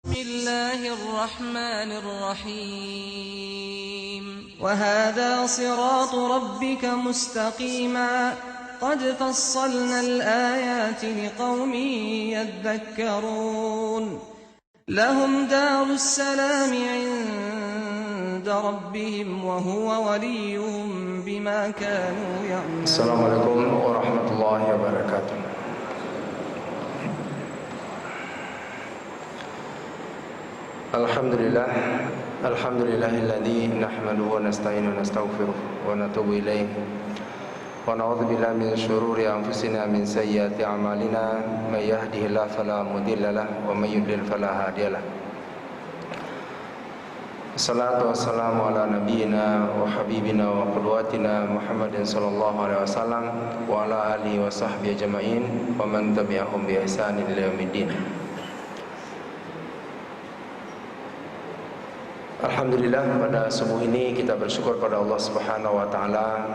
الله الرحمن الرحيم وهذا صراط ربك مستقيما قد فصلنا الآيات لقوم يذكرون لهم دار السلام عند ربهم وهو وليهم بما كانوا يعملون. السلام عليكم ورحمة الله وبركاته. Alhamdulillahilladzi nahmaduhu wa nasta'inu wa nastaghfiruh wa natubu ilaih wa na'udzu billahi min syururi anfusina min sayyiati a'malina may yahdihillahu fala mudilla lahu wa may yudlil fala hadiyalah. Assalatu wassalamu ala nabiyyina wa habibina wa qudwatina Muhammadin sallallahu alaihi wasallam wa ala alihi wa sahbihi ajma'in wa man tabi'ahum bi ihsanin ila yaumiddin. Alhamdulillah, pada subuh ini kita bersyukur pada Allah Subhanahu wa taala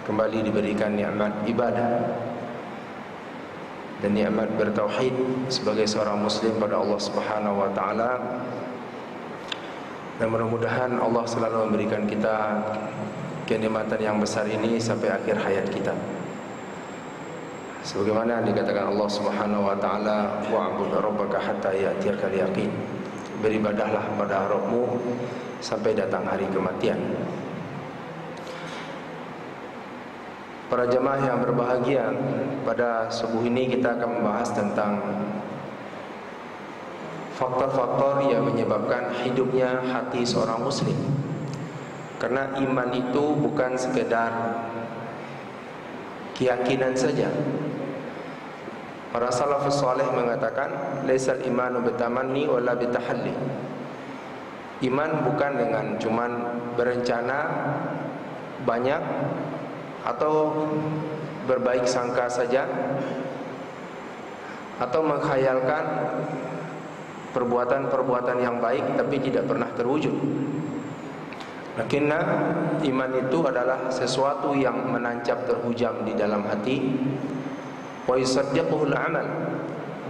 kembali diberikan nikmat ibadah dan nikmat bertauhid sebagai seorang muslim pada Allah Subhanahu wa taala. Dan mudah-mudahan Allah selalu memberikan kita kenikmatan yang besar ini sampai akhir hayat kita. Sebagaimana dikatakan Allah Subhanahu wa taala, wa'bud rabbaka hatta ya'tiyakal yaqin. Beribadahlah pada Rabbmu sampai datang hari kematian. Para jemaah yang berbahagia, pada subuh ini kita akan membahas tentang faktor-faktor yang menyebabkan hidupnya hati seorang muslim. Karena iman itu bukan sekedar keyakinan saja. Para salafus saleh mengatakan, laisal imanu bitamanni wala bitahalli. Iman bukan dengan cuman berencana banyak atau berbaik sangka saja, atau menghayalkan perbuatan-perbuatan yang baik tapi tidak pernah terwujud. Karena iman itu adalah sesuatu yang menancap terhujam di dalam hati, wa yusaddiquhul amal,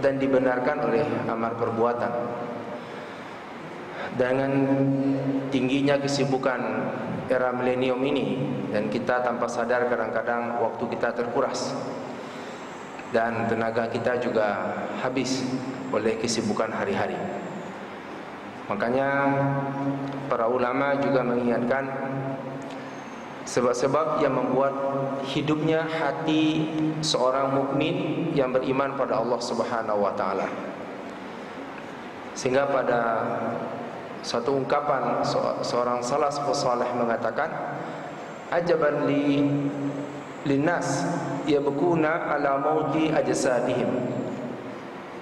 dan dibenarkan oleh amal perbuatan. Dengan tingginya kesibukan era milenium ini, dan kita tanpa sadar kadang-kadang waktu kita terkuras dan tenaga kita juga habis oleh kesibukan hari-hari. Makanya para ulama juga mengingatkan sebab-sebab yang membuat hidupnya hati seorang mukmin yang beriman pada Allah Subhanahu wa taala. Sehingga pada satu ungkapan seorang salafus saleh mengatakan, ajaban linnas yabkuna ala mauti ajsadihim.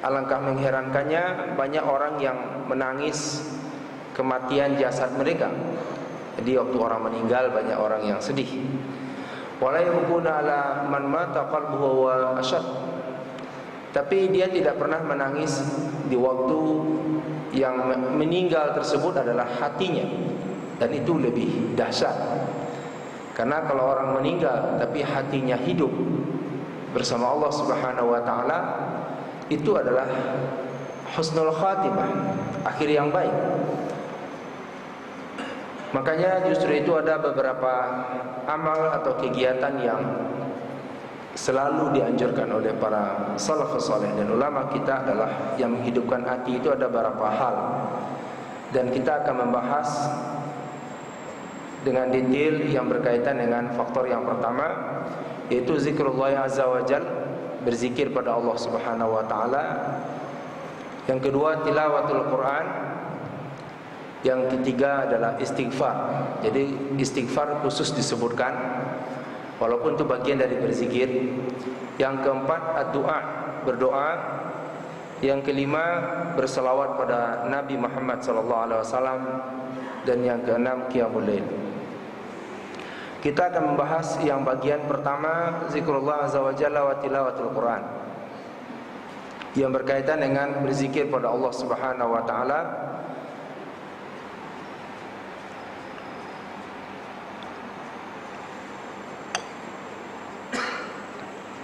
Alangkah mengherankannya banyak orang yang menangis kematian jasad mereka. Jadi waktu orang meninggal banyak orang yang sedih. Wala yabkuna ala man mata qalbuhu wa ashad. Tapi dia tidak pernah menangis di waktu yang meninggal tersebut adalah hatinya, dan itu lebih dahsyat. Karena kalau orang meninggal tapi hatinya hidup bersama Allah Subhanahu wa taala, itu adalah husnul khatimah, akhir yang baik. Makanya justru itu ada beberapa amal atau kegiatan yang selalu dianjurkan oleh para salafus saleh dan ulama kita adalah yang menghidupkan hati. Itu ada beberapa hal, dan kita akan membahas dengan detail yang berkaitan dengan faktor yang pertama, yaitu zikrullah azza wa jal, berzikir pada Allah Subhanahu wa taala. Yang kedua, tilawatul Quran. Yang ketiga adalah istighfar. Jadi istighfar khusus disebutkan, walaupun itu bagian dari berzikir. Yang keempat, ad-du'a, berdoa. Yang kelima, berselawat pada Nabi Muhammad SAW. Dan yang keenam, qiyamul lail. Kita akan membahas yang bagian pertama, zikrullah azza wa jalla wa tilawatul Quran, yang berkaitan dengan berzikir pada Allah Subhanahu wa taala.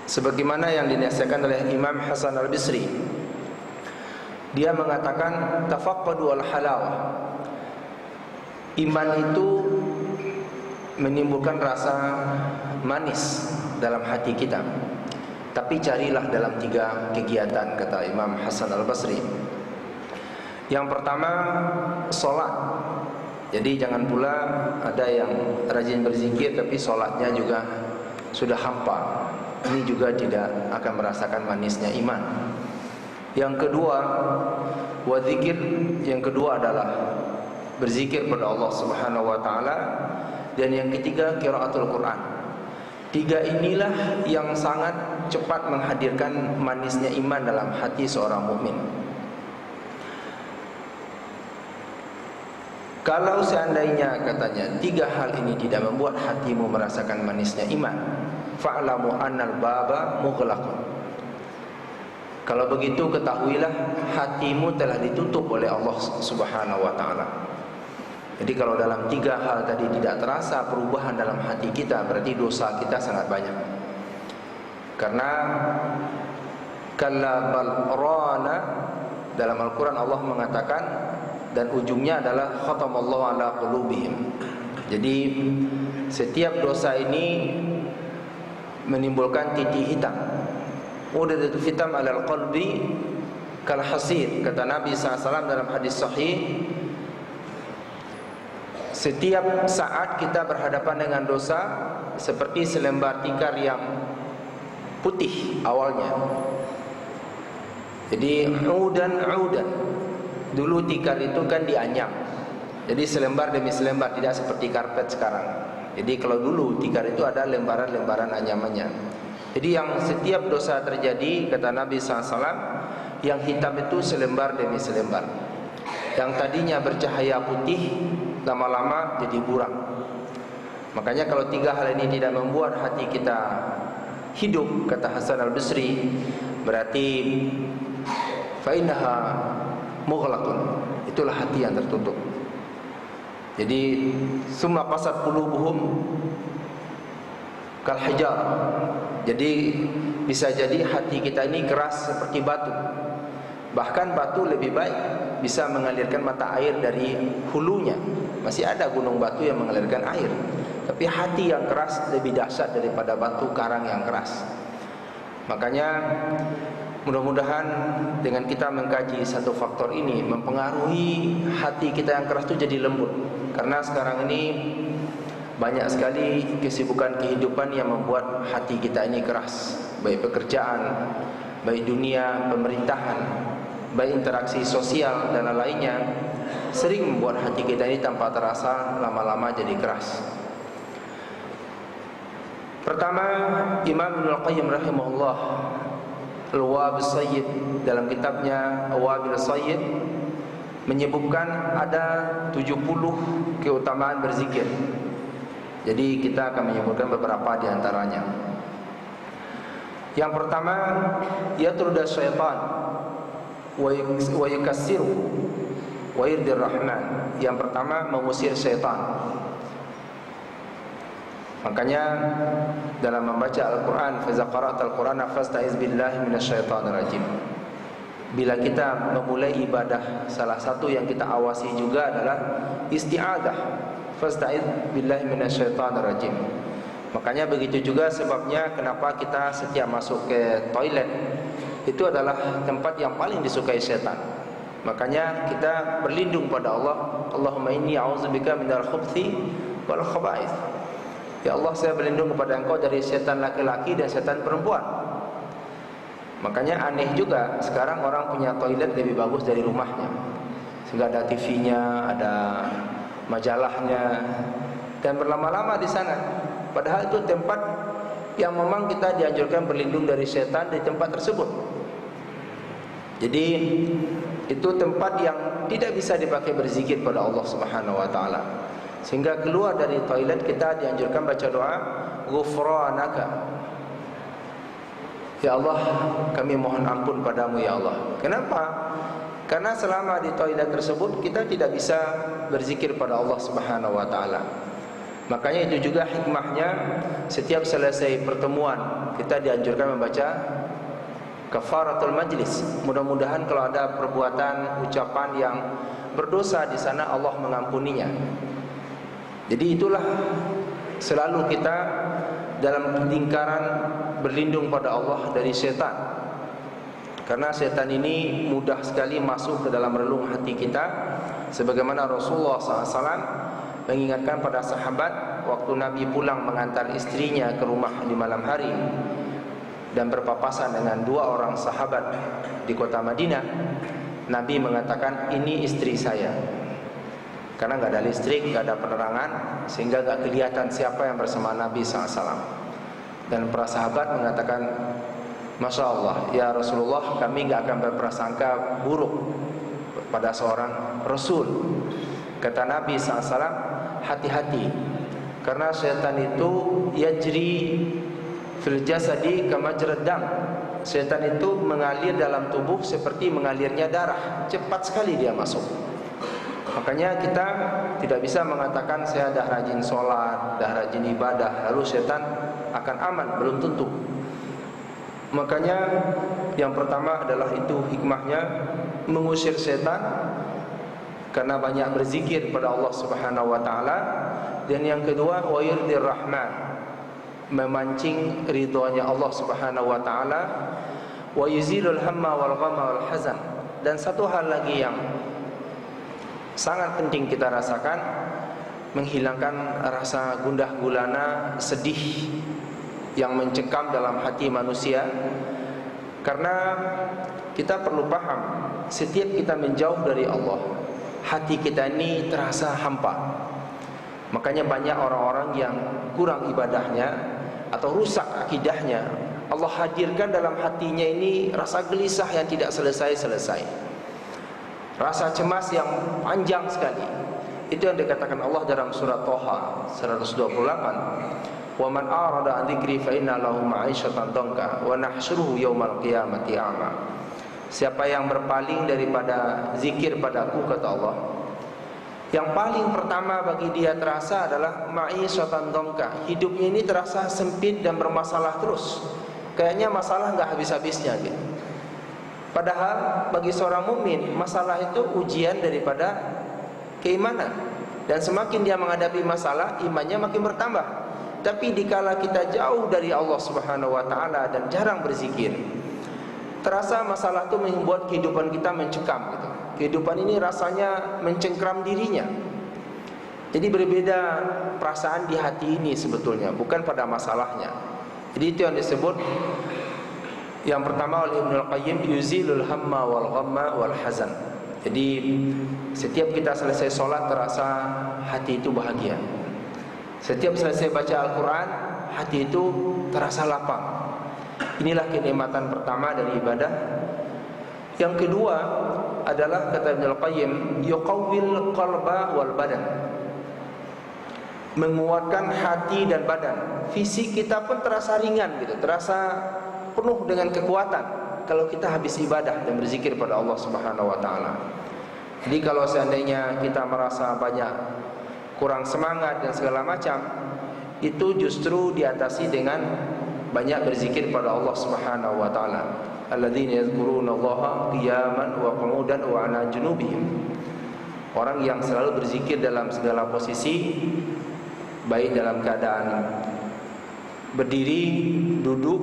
Sebagaimana yang dinasihatkan oleh Imam Hasan Al-Bisri, Dia mengatakan tafaqqadu al-halawah. Iman itu menimbulkan rasa manis dalam hati kita. Tapi carilah dalam 3 kegiatan, kata Imam Hasan Al-Basri. Yang pertama, solat. Jadi jangan pula ada yang rajin berzikir tapi solatnya juga sudah hampa. Ini juga tidak akan merasakan manisnya iman. Yang kedua, wadzikir. Yang kedua adalah berzikir pada Allah Subhanahu wa taala. Dan yang ketiga, qiraatul Quran. 3 inilah yang sangat cepat menghadirkan manisnya iman dalam hati seorang mukmin. Kalau seandainya, katanya, 3 hal ini tidak membuat hatimu merasakan manisnya iman, fa'lamu annal baba mughlaqun. Kalau begitu ketahuilah hatimu telah ditutup oleh Allah Subhanahu wa taala. Jadi kalau dalam 3 hal tadi tidak terasa perubahan dalam hati kita, berarti dosa kita sangat banyak. Karena kalla bal rana, dalam Al-Quran Allah mengatakan, dan ujungnya adalah khatamallahu ala qulubihim. Jadi setiap dosa ini menimbulkan titik hitam. Udatu hitam alal qalbi kal hasir, kata Nabi SAW dalam hadis sahih. Setiap saat kita berhadapan dengan dosa seperti selembar tikar yang putih awalnya. Jadi udan. Dulu tikar itu kan dianyam. Jadi selembar demi selembar, tidak seperti karpet sekarang. Jadi kalau dulu tikar itu ada lembaran-lembaran anyamannya. Jadi yang setiap dosa terjadi, kata Nabi SAW, yang hitam itu selembar demi selembar. Yang tadinya bercahaya putih, lama-lama jadi buram. Makanya kalau 3 hal ini tidak membuat hati kita hidup, kata Hasan Al-Basri, berarti fa'innaha mughlaqun, itulah hati yang tertutup. Jadi summa qasat qulubuhum kal hijar. Jadi bisa jadi hati kita ini keras seperti batu. Bahkan batu lebih baik bisa mengalirkan mata air dari hulunya. Masih ada gunung batu yang mengalirkan air. Tapi hati yang keras lebih dahsyat daripada batu karang yang keras. Makanya mudah-mudahan dengan kita mengkaji satu faktor ini mempengaruhi hati kita yang keras itu jadi lembut. Karena sekarang ini banyak sekali kesibukan kehidupan yang membuat hati kita ini keras. Baik pekerjaan, baik dunia, pemerintahan, baik interaksi sosial dan lainnya, sering membuat hati kita ini tanpa terasa lama-lama jadi keras. Pertama, Imam Ibnul Qayyim rahimahullah Al-Wabil Sayyid dalam kitabnya Al-Wabil Sayyid menyebutkan ada 70 keutamaan berzikir. Jadi kita akan menyebutkan beberapa di antaranya. Yang pertama, yatruda syaitan wa yukassiru wa yurdir rahman. Yang pertama, mengusir syaitan. Makanya dalam membaca Al-Quran, faza qara'ta al-Qur'ana fasta'iz billahi minasyaitonir rajim. Bila kita memulai ibadah, salah satu yang kita awasi juga adalah isti'adah, fasta'iz billahi minasyaitonir rajim. Makanya begitu juga sebabnya kenapa kita setiap masuk ke toilet itu adalah tempat yang paling disukai syaitan. Makanya kita berlindung pada Allah. Allahumma inni a'udzubika minal khubthi wal khaba'ith. Ya Allah, saya berlindung kepada Engkau dari setan laki-laki dan setan perempuan. Makanya aneh juga sekarang orang punya toilet lebih bagus dari rumahnya, sehingga ada TV-nya, ada majalahnya, dan berlama-lama di sana. Padahal itu tempat yang memang kita dianjurkan berlindung dari setan di tempat tersebut. Jadi itu tempat yang tidak bisa dipakai berzikir pada Allah Subhanahu wa taala. Sehingga keluar dari toilet kita dianjurkan baca doa ghufranaka. Ya Allah, kami mohon ampun padamu ya Allah. Kenapa? Karena selama di toilet tersebut kita tidak bisa berzikir pada Allah Subhanahu wa taala. Makanya itu juga hikmahnya setiap selesai pertemuan kita dianjurkan membaca kafaratul majlis. Mudah-mudahan kalau ada perbuatan, ucapan yang berdosa di sana Allah mengampuninya. Jadi itulah selalu kita dalam lingkaran berlindung pada Allah dari setan. Karena setan ini mudah sekali masuk ke dalam relung hati kita. Sebagaimana Rasulullah SAW mengingatkan pada sahabat waktu Nabi pulang mengantar istrinya ke rumah di malam hari dan berpapasan dengan dua orang sahabat di kota Madinah. Nabi mengatakan, ini istri saya. Karena nggak ada listrik, nggak ada penerangan, sehingga nggak kelihatan siapa yang bersama Nabi SAW. Dan para sahabat mengatakan, Masya Allah, ya Rasulullah, kami nggak akan berprasangka buruk pada seorang Rasul. Kata Nabi SAW, hati-hati, karena setan itu yajri fil jasadi kama majrad dam. Setan itu mengalir dalam tubuh seperti mengalirnya darah, cepat sekali dia masuk. Makanya kita tidak bisa mengatakan saya dah rajin sholat, dah rajin ibadah, lalu setan akan aman, belum tentu. Makanya yang pertama adalah itu hikmahnya mengusir setan karena banyak berzikir pada Allah Subhanahu wa taala. Dan yang kedua, wa yurdir rahman, memancing ridhonya Allah Subhanahu wa taala, wa yuzilul hamma wal ghamma wal hazan. Dan satu hal lagi yang sangat penting kita rasakan, menghilangkan rasa gundah gulana, sedih yang mencekam dalam hati manusia. Karena kita perlu paham, setiap kita menjauh dari Allah, hati kita ini terasa hampa. Makanya banyak orang-orang yang kurang ibadahnya atau rusak akidahnya, Allah hadirkan dalam hatinya ini rasa gelisah yang tidak selesai-selesai, rasa cemas yang panjang sekali. Itu yang dikatakan Allah dalam surat Thaha 128, "Wa man arada an dzikri fa inna lahu ma'isyatan dhanka wa nahsyuruhu yaumal qiyamati a'ma." Siapa yang berpaling daripada zikir padaku, kata Allah, yang paling pertama bagi dia terasa adalah ma'isyatan dhanka. Hidupnya ini terasa sempit dan bermasalah terus. Kayaknya masalah enggak habis-habisnya gitu. Padahal bagi seorang mukmin masalah itu ujian daripada keimanan, dan semakin dia menghadapi masalah, imannya makin bertambah. Tapi dikala kita jauh dari Allah Subhanahu wa taala dan jarang berzikir, terasa masalah itu membuat kehidupan kita mencekam gitu. Kehidupan ini rasanya mencengkram dirinya. Jadi berbeda perasaan di hati ini sebetulnya, bukan pada masalahnya. Jadi itu yang disebut yang pertama oleh Ibnu Al-Qayyim, yuzilul hamma wal ghamma wal hazan. Jadi setiap kita selesai sholat terasa hati itu bahagia. Setiap selesai baca Al-Quran, hati itu terasa lapang. Inilah kenikmatan pertama dari ibadah. Yang kedua adalah, kata Ibnu Al-Qayyim, yuqawwil qalba wal badan, menguatkan hati dan badan. Fisik kita pun terasa ringan gitu, terasa penuh dengan kekuatan kalau kita habis ibadah dan berzikir pada Allah Subhanahu wa taala. Jadi kalau seandainya kita merasa banyak kurang semangat dan segala macam, itu justru diatasi dengan banyak berzikir pada Allah Subhanahu wa taala. Alladzina yadhkurunallaha qiyaman wa qu'udan wa 'ala junubihim. Orang yang selalu berzikir dalam segala posisi, baik dalam keadaan berdiri, duduk,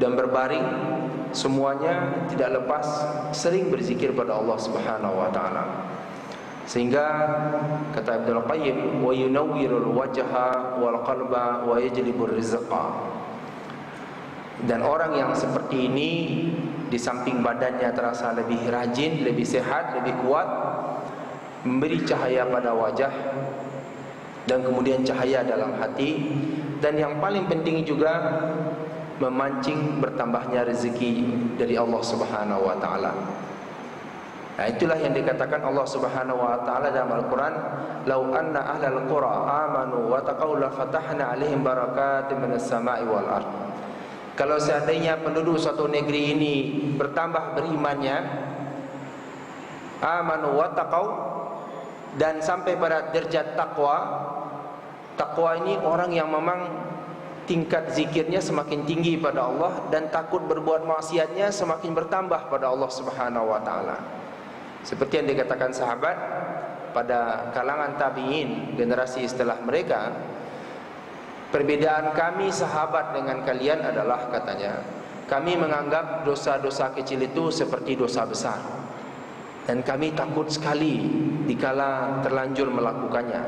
dan berbaring, semuanya tidak lepas sering berzikir pada Allah Subhanahu wa taala. Sehingga kata Ibnu Qayyim, wa yunawwirul wajha wal qalba wa yajlibur rizqa. Dan orang yang seperti ini, di samping badannya terasa lebih rajin, lebih sehat, lebih kuat, memberi cahaya pada wajah dan kemudian cahaya dalam hati, dan yang paling penting juga memancing bertambahnya rezeki dari Allah Subhanahu wa taala. Nah, itulah yang dikatakan Allah Subhanahu wa taala dalam Al-Qur'an, "Lau anna ahlal qura amanu wa taqaw la fatahna 'alaihim barakatin minas sama'i wal ard." Kalau seandainya penduduk suatu negeri ini bertambah berimannya, amanu wa taqaw, dan sampai pada derajat takwa. Takwa ini orang yang memang tingkat zikirnya semakin tinggi pada Allah, dan takut berbuat maksiatnya semakin bertambah pada Allah Subhanahu wa taala. Seperti yang dikatakan sahabat pada kalangan tabi'in, generasi setelah mereka, perbedaan kami sahabat dengan kalian adalah, katanya, kami menganggap dosa-dosa kecil itu seperti dosa besar, dan kami takut sekali dikala terlanjur melakukannya,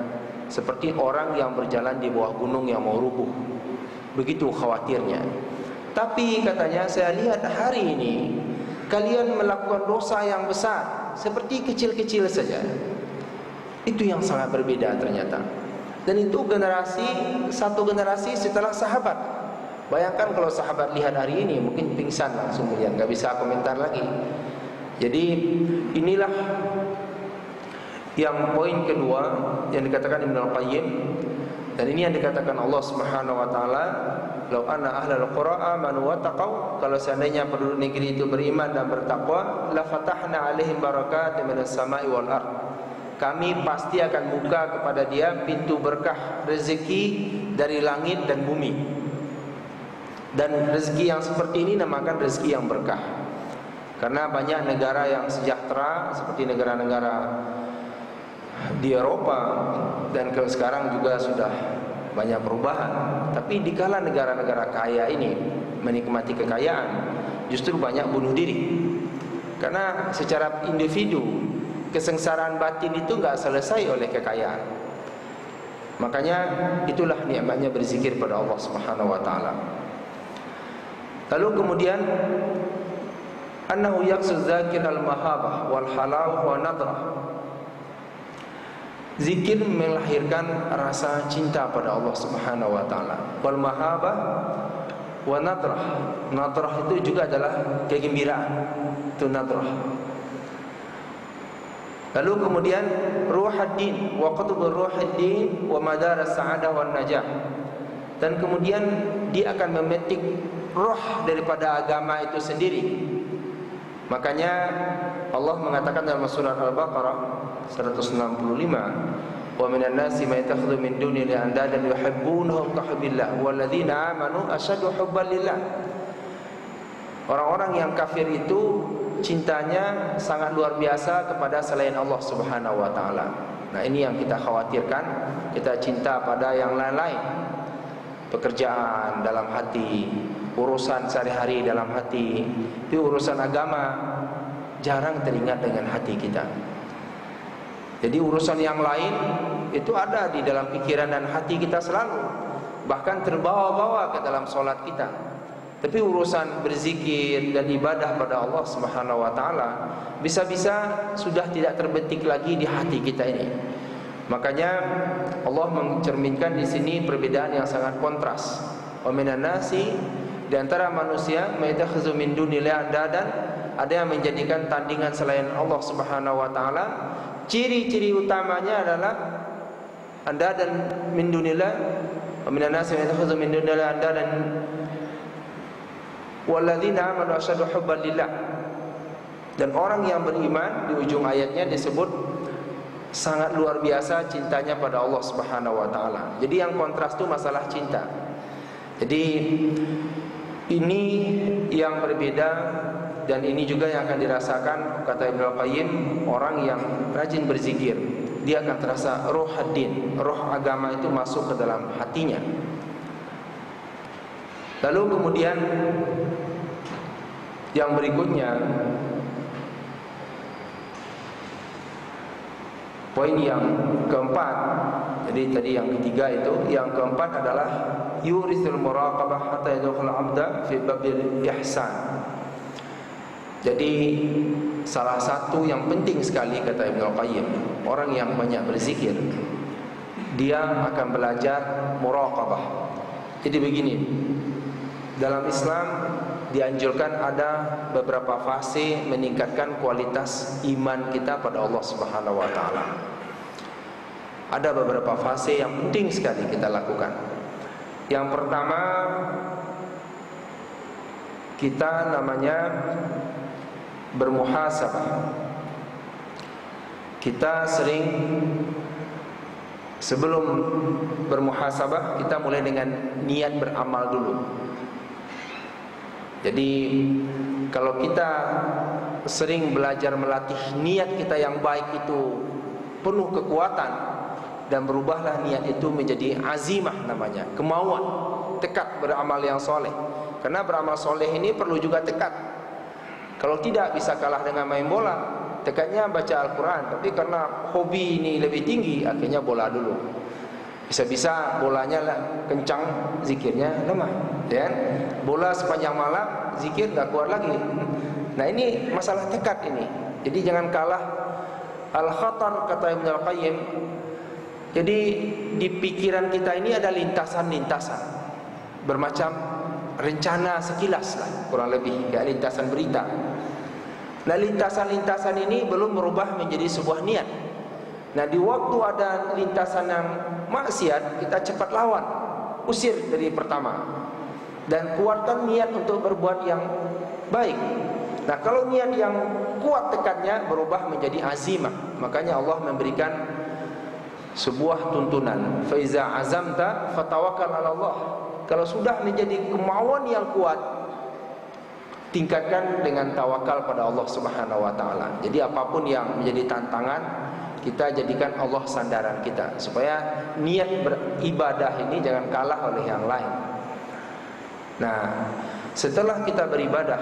seperti orang yang berjalan di bawah gunung yang mau rubuh. Begitu khawatirnya. Tapi katanya, saya lihat hari ini kalian melakukan dosa yang besar seperti kecil-kecil saja. Itu yang sangat berbeda ternyata. Dan itu satu generasi setelah sahabat. Bayangkan kalau sahabat lihat hari ini, mungkin pingsan langsung, kemudian nggak bisa komentar lagi. Jadi inilah yang poin kedua yang dikatakan Ibnu Al-Qayyim, dan ini yang dikatakan Allah Subhanahu wa taala, "Lau anna ahlal qura amanu wa taqau", kalau seandainya penduduk negeri itu beriman dan bertakwa, la fatahna alaihim barakatin minas sama'i wal ard. Kami pasti akan buka kepada dia pintu berkah rezeki dari langit dan bumi. Dan rezeki yang seperti ini namakan rezeki yang berkah. Karena banyak negara yang sejahtera seperti negara-negara di Eropa, dan sekarang juga sudah banyak perubahan. Tapi dikala negara-negara kaya ini menikmati kekayaan, justru banyak bunuh diri. Karena secara individu, kesengsaraan batin itu enggak selesai oleh kekayaan. Makanya itulah nikmatnya berzikir pada Allah Subhanahu wa taala. Lalu kemudian annahu yaqsud dzakir al-mahabah wal halawah wa nadrah. Zikir melahirkan rasa cinta pada Allah Subhanahu wa taala. Wal mahabah wa nadrah. Nadrah itu juga adalah kegembiraan. Itu nadrah. Lalu kemudian ruhuddin wa qutbur ruhuddin wa madar as-sa'adah wan najah. Dan kemudian dia akan memetik roh daripada agama itu sendiri. Makanya Allah mengatakan dalam surah Al-Baqarah 165, "Wa minan nasi may yattakhidhu min dunillahi andadan yuhibbunahum ka hubbillah walladzina amanu asyaddu hubban lillah." Orang-orang yang kafir itu cintanya sangat luar biasa kepada selain Allah Subhanahu wa taala. Nah, ini yang kita khawatirkan, kita cinta pada yang lain-lain. Pekerjaan dalam hati, urusan sehari-hari dalam hati, tapi urusan agama jarang teringat dengan hati kita. Jadi urusan yang lain itu ada di dalam pikiran dan hati kita selalu, bahkan terbawa-bawa ke dalam solat kita. Tapi urusan berzikir dan ibadah pada Allah Subhanahu wa taala bisa-bisa sudah tidak terbetik lagi di hati kita ini. Makanya Allah mencerminkan di sini perbedaan yang sangat kontras. Wa minan nasi, di antara manusia, may yattakhidhu min dunillahi andadan, ada yang menjadikan tandingan selain Allah Subhanahu wa taala. Ciri-ciri utamanya adalah andadan min dunillah, wa minan nasi may yattakhidhu min dunillahi andadan walladzina amanu asyaddu hubban lillah. Dan orang yang beriman, di ujung ayatnya disebut sangat luar biasa cintanya pada Allah Subhanahu wa taala. Jadi yang kontras itu masalah cinta. Jadi ini yang berbeda, dan ini juga yang akan dirasakan, kata Ibnu Al-Qayyim, orang yang rajin berzikir, dia akan terasa roh hadin, roh agama itu masuk ke dalam hatinya. Lalu kemudian yang berikutnya, poin yang keempat. Jadi tadi yang ketiga itu, yang keempat adalah yurisul muraqabah hatta yadkhul 'abda fi babil ihsan. Jadi salah satu yang penting sekali, kata Ibnu Al-Qayyim, orang yang banyak berzikir, dia akan belajar muraqabah. Jadi begini, dalam Islam dianjurkan ada beberapa fase meningkatkan kualitas iman kita pada Allah Subhanahu wa taala. Ada beberapa fase yang penting sekali kita lakukan. Yang pertama, kita namanya bermuhasabah. Kita sering Sebelum bermuhasabah, kita mulai dengan niat beramal dulu. Jadi kalau kita sering belajar melatih niat kita yang baik itu penuh kekuatan, dan berubahlah niat itu menjadi azimah namanya, kemauan, tekad beramal yang soleh. Karena beramal soleh ini perlu juga tekad. Kalau tidak bisa kalah dengan main bola. Tekadnya baca Al-Quran, tapi karena hobi ini lebih tinggi, akhirnya bola dulu. Bisa-bisa bolanya kencang, zikirnya lemah, ya. Bola sepanjang malam, zikir gak kuat lagi. Nah ini masalah tekad ini. Jadi jangan kalah. Al-khatar, kata Ibnu Al-Qayyim, jadi di pikiran kita ini ada lintasan-lintasan, bermacam rencana sekilas lah, kurang lebih kayak lintasan berita. Nah lintasan-lintasan ini belum berubah menjadi sebuah niat. Nah di waktu ada lintasan yang maksiat, kita cepat lawan, usir dari pertama, dan kuatkan niat untuk berbuat yang baik. Nah kalau niat yang kuat tekadnya berubah menjadi azimah. Makanya Allah memberikan sebuah tuntunan, fa iza azamta fatawakkal 'ala Allah. Kalau sudah menjadi kemauan yang kuat, tingkatkan dengan tawakal pada Allah Subhanahu wa taala. Jadi apapun yang menjadi tantangan, kita jadikan Allah sandaran kita, supaya niat beribadah ini jangan kalah oleh yang lain. Nah, setelah kita beribadah,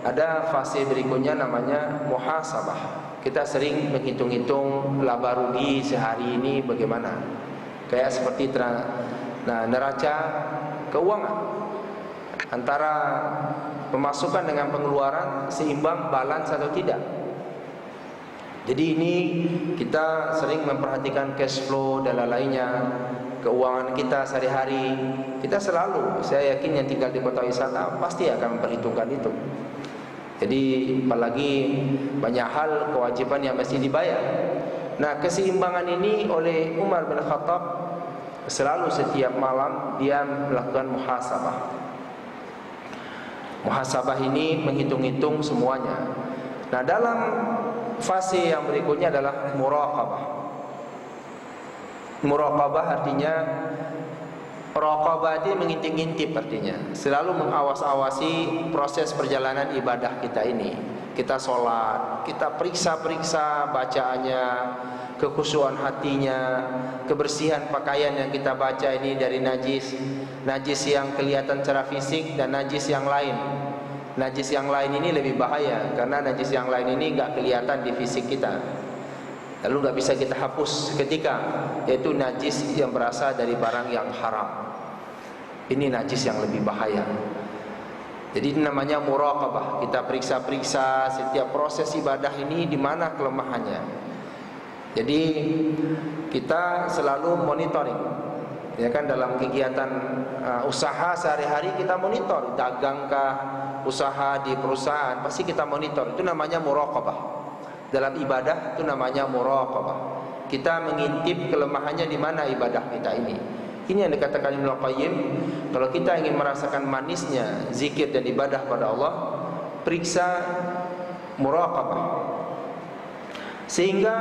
ada fase berikutnya namanya muhasabah. Kita sering menghitung-hitung laba rugi sehari ini bagaimana. Kayak seperti neraca keuangan, antara pemasukan dengan pengeluaran seimbang, balance atau tidak. Jadi ini kita sering memperhatikan cash flow dan lainnya, keuangan kita sehari-hari. Kita selalu, saya yakin yang tinggal di kota wisata pasti akan memperhitungkan itu. Jadi apalagi banyak hal kewajiban yang mesti dibayar. Nah keseimbangan ini oleh Umar bin Khattab, selalu setiap malam dia melakukan muhasabah. Muhasabah ini menghitung-hitung semuanya. Nah dalam fase yang berikutnya adalah muraqabah. Muraqabah artinya, raqabah itu mengintip-intip artinya, selalu mengawas-awasi proses perjalanan ibadah kita ini. Kita sholat, kita periksa-periksa bacaannya, kekhusyuan hatinya, kebersihan pakaian yang kita baca ini dari najis yang kelihatan secara fisik dan najis yang lain. Najis yang lain ini lebih bahaya, karena najis yang lain ini enggak kelihatan di fisik kita, lalu enggak bisa kita hapus seketika, yaitu najis yang berasal dari barang yang haram. Ini najis yang lebih bahaya. Jadi ini namanya muraqabah. Kita periksa-periksa setiap proses ibadah ini di mana kelemahannya. Jadi kita selalu monitoring, ya kan, dalam kegiatan usaha sehari-hari kita monitor, dagangkah, usaha di perusahaan, pasti kita monitor. Itu namanya muraqabah. Dalam ibadah itu namanya muraqabah. Kita mengintip kelemahannya di mana ibadah kita ini. Ini yang dikatakan Ibnu Qayyim, kalau kita ingin merasakan manisnya zikir dan ibadah pada Allah, periksa muraqabah. Sehingga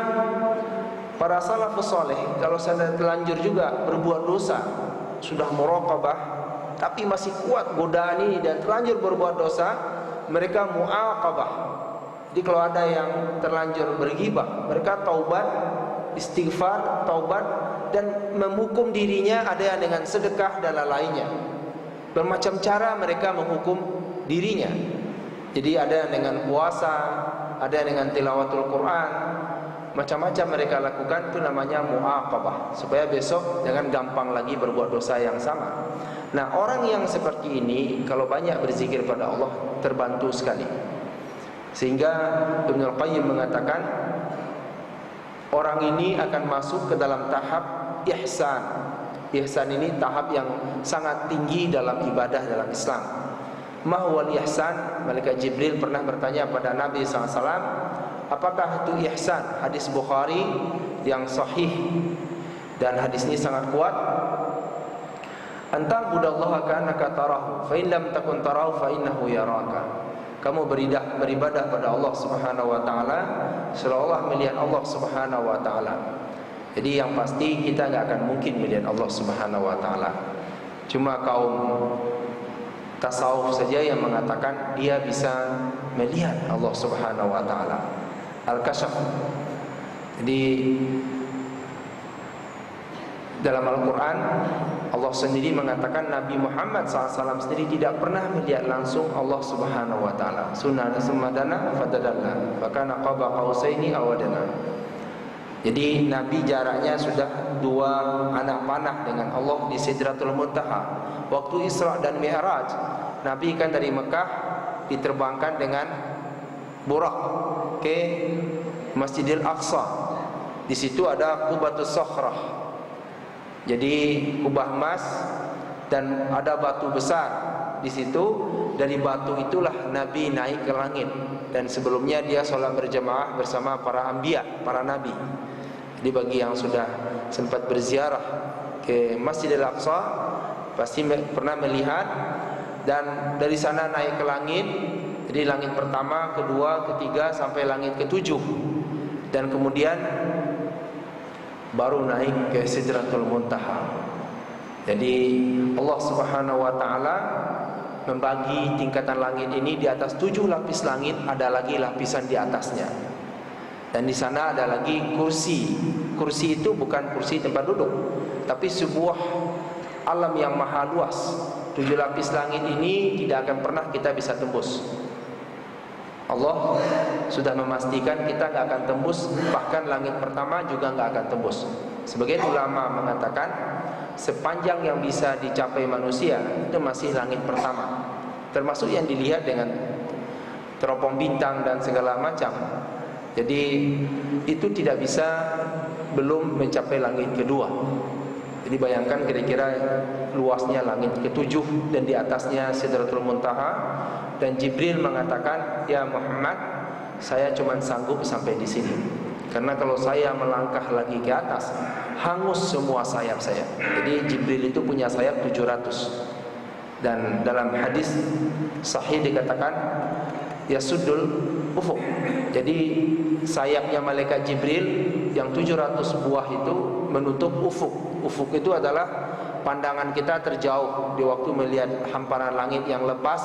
para salafus saleh kalau sudah terlanjur juga berbuat dosa, sudah muraqabah tapi masih kuat godaan ini dan terlanjur berbuat dosa, mereka muaqabah. Jadi kalau ada yang terlanjur berghibah, mereka taubat, istighfar, taubat, dan menghukum dirinya. Ada yang dengan sedekah dan lainnya. Bermacam cara mereka menghukum dirinya. Jadi ada yang dengan puasa, ada yang dengan tilawatul Quran, macam-macam mereka lakukan. Itu namanya muaqabah, supaya besok jangan gampang lagi berbuat dosa yang sama. Nah orang yang seperti ini kalau banyak berzikir pada Allah, terbantu sekali. Sehingga Ibnu Al-Qayyim mengatakan, orang ini akan masuk ke dalam tahap ihsan. Ihsan ini tahap yang sangat tinggi dalam ibadah dalam Islam. Ma huwal ihsan? Malaikat Jibril pernah bertanya pada Nabi SAW, apakah itu ihsan? Hadis Bukhari yang sahih, dan hadis ini sangat kuat. Anta budallaha ka'annaka tarahu, fa in lam takun tarahu fa innahu yaraka. Kamu beribadah pada Allah Subhanahu wa taala seolah-olah melihat Allah Subhanahu wa taala. Jadi yang pasti kita nggak akan mungkin melihat Allah Subhanahu wa taala. Cuma kaum tasawuf saja yang mengatakan dia bisa melihat Allah Subhanahu wa taala. Al-Kasyaf. Jadi dalam Al-Quran Allah sendiri mengatakan Nabi Muhammad SAW sendiri tidak pernah melihat langsung Allah Subhanahu wa taala. Sunana sumadana fatadalla fakana qaba qausaini aw adna. Jadi Nabi jaraknya sudah 2 anak panah dengan Allah di Sidratul Muntaha. Waktu Isra dan Mi'raj, Nabi kan dari Mekah diterbangkan dengan Burak ke Masjidil Aqsa. Di situ ada Qubatus Sakhrah. Jadi kubah emas dan ada batu besar di situ. Dari batu itulah Nabi naik ke langit. Dan sebelumnya dia sholat berjamaah bersama para anbiya, para nabi. Jadi bagi yang sudah sempat berziarah ke Masjidil Aqsa pasti pernah melihat. Dan dari sana naik ke langit. Jadi langit pertama, kedua, ketiga sampai langit ke-7. Dan kemudian baru naik ke Sidratul Muntaha. Jadi Allah Subhanahu wa taala membagi tingkatan langit ini di atas 7 lapis langit, ada lagi lapisan di atasnya. Dan di sana ada lagi kursi. Kursi itu bukan kursi tempat duduk, tapi sebuah alam yang maha luas. 7 lapis langit ini tidak akan pernah kita bisa tembus. Allah sudah memastikan kita gak akan tembus. Bahkan langit pertama juga gak akan tembus. Sebagian ulama mengatakan sepanjang yang bisa dicapai manusia itu masih langit pertama, termasuk yang dilihat dengan teropong bintang dan segala macam. Jadi itu tidak bisa belum mencapai langit kedua. Jadi bayangkan kira-kira luasnya langit ke-7 dan di atasnya Sidratul Muntaha. Dan Jibril mengatakan, "Ya Muhammad, saya cuma sanggup sampai di sini. Karena kalau saya melangkah lagi ke atas, hangus semua sayap saya." Jadi Jibril itu punya sayap 700. Dan dalam hadis sahih dikatakan yasuddul ufuk. Jadi sayapnya malaikat Jibril yang 700 buah itu menutup ufuk. Ufuk itu adalah pandangan kita terjauh di waktu melihat hamparan langit yang lepas,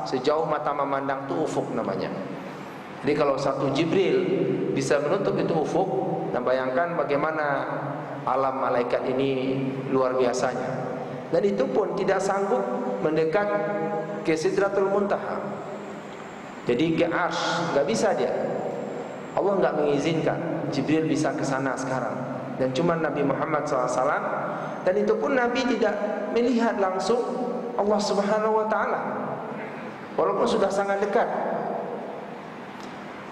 sejauh mata memandang itu ufuk namanya. Jadi kalau satu Jibril bisa menutup itu ufuk, dan bayangkan bagaimana alam malaikat ini luar biasanya. Dan itu pun tidak sanggup mendekat ke Sidratul Muntaha. Jadi ke Arsy nggak bisa dia. Allah nggak mengizinkan Jibril bisa ke sana sekarang. Dan cuma Nabi Muhammad SAW. Dan itu pun Nabi tidak melihat langsung Allah Subhanahu wa taala, walaupun sudah sangat dekat.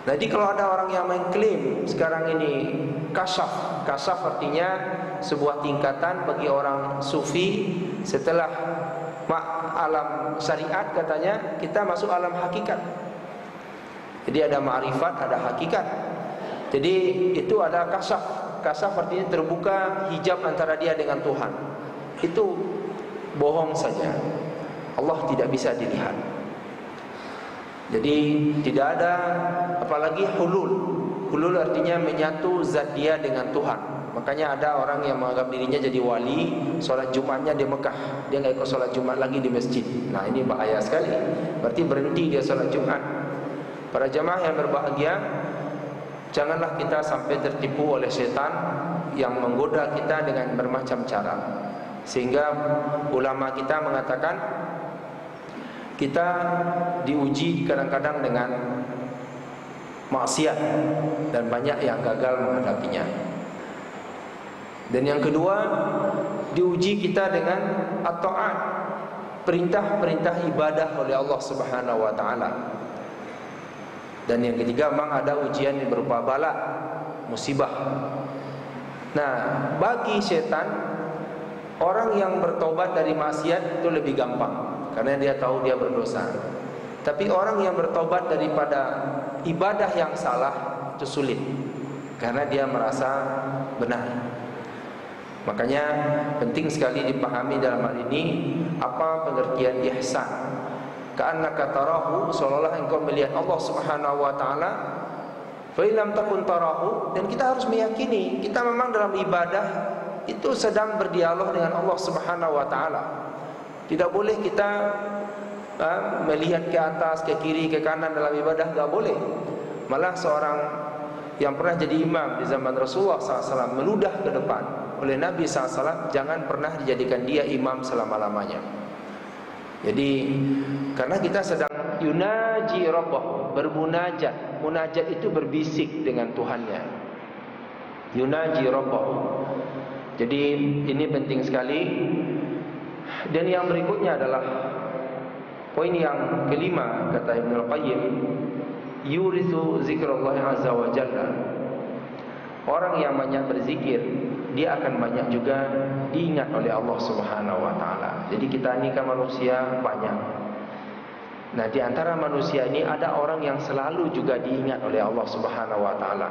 Jadi kalau ada orang yang mengklaim sekarang ini kasyaf, kasyaf artinya sebuah tingkatan bagi orang sufi setelah alam syariat, katanya kita masuk alam hakikat. Jadi ada ma'rifat, ada hakikat. Jadi itu ada kasyaf. Kasyaf artinya terbuka hijab antara dia dengan Tuhan. Itu bohong saja. Allah tidak bisa dilihat. Jadi tidak ada, apalagi hulul. Hulul artinya menyatu zat dia dengan Tuhan. Makanya ada orang yang menganggap dirinya jadi wali, sholat Jumatnya di Mekah, dia nggak ikut sholat Jumat lagi di masjid. Nah ini bahaya sekali. Berarti berhenti dia sholat Jumat. Para jamaah yang berbahagia, janganlah kita sampai tertipu oleh setan yang menggoda kita dengan bermacam cara. Sehingga ulama kita mengatakan kita diuji kadang-kadang dengan maksiat dan banyak yang gagal menghadapinya. Dan yang kedua, diuji kita dengan at-ta'at, perintah-perintah ibadah oleh Allah Subhanahu wa taala. Dan yang ketiga, memang ada ujian yang berupa bala, musibah. Nah, bagi setan, orang yang bertobat dari maksiat itu lebih gampang, karena dia tahu dia berdosa. Tapi orang yang bertobat daripada ibadah yang salah itu sulit, karena dia merasa benar. Makanya penting sekali dipahami dalam hal ini apa pengertian ihsan. Ka'annaka tarahu, seolah-olah engkau melihat Allah Subhanahu wa taala Fa in lam takun tarahu, dan kita harus meyakini kita memang dalam ibadah itu sedang berdialog dengan Allah Subhanahu wa taala. Tidak boleh kita melihat ke atas, ke kiri, ke kanan dalam ibadah, enggak boleh. Malah seorang yang pernah jadi imam di zaman Rasulullah SAW meludah ke depan oleh Nabi SAW, jangan pernah dijadikan dia imam selama-lamanya. Jadi karena kita sedang yunaji rabbah, bermunajat. Munajat itu berbisik dengan Tuhannya. Yunaji rabbah. Jadi ini penting sekali. Dan yang berikutnya adalah poin yang kelima, kata Ibnu Al-Qayyim, yurithu zikrullah azza wa jalla. Orang yang banyak berzikir, dia akan banyak juga diingat oleh Allah Subhanahu wa taala. Jadi kita ini kan manusia banyak. Nah, di antara manusia ini ada orang yang selalu juga diingat oleh Allah Subhanahu wa taala.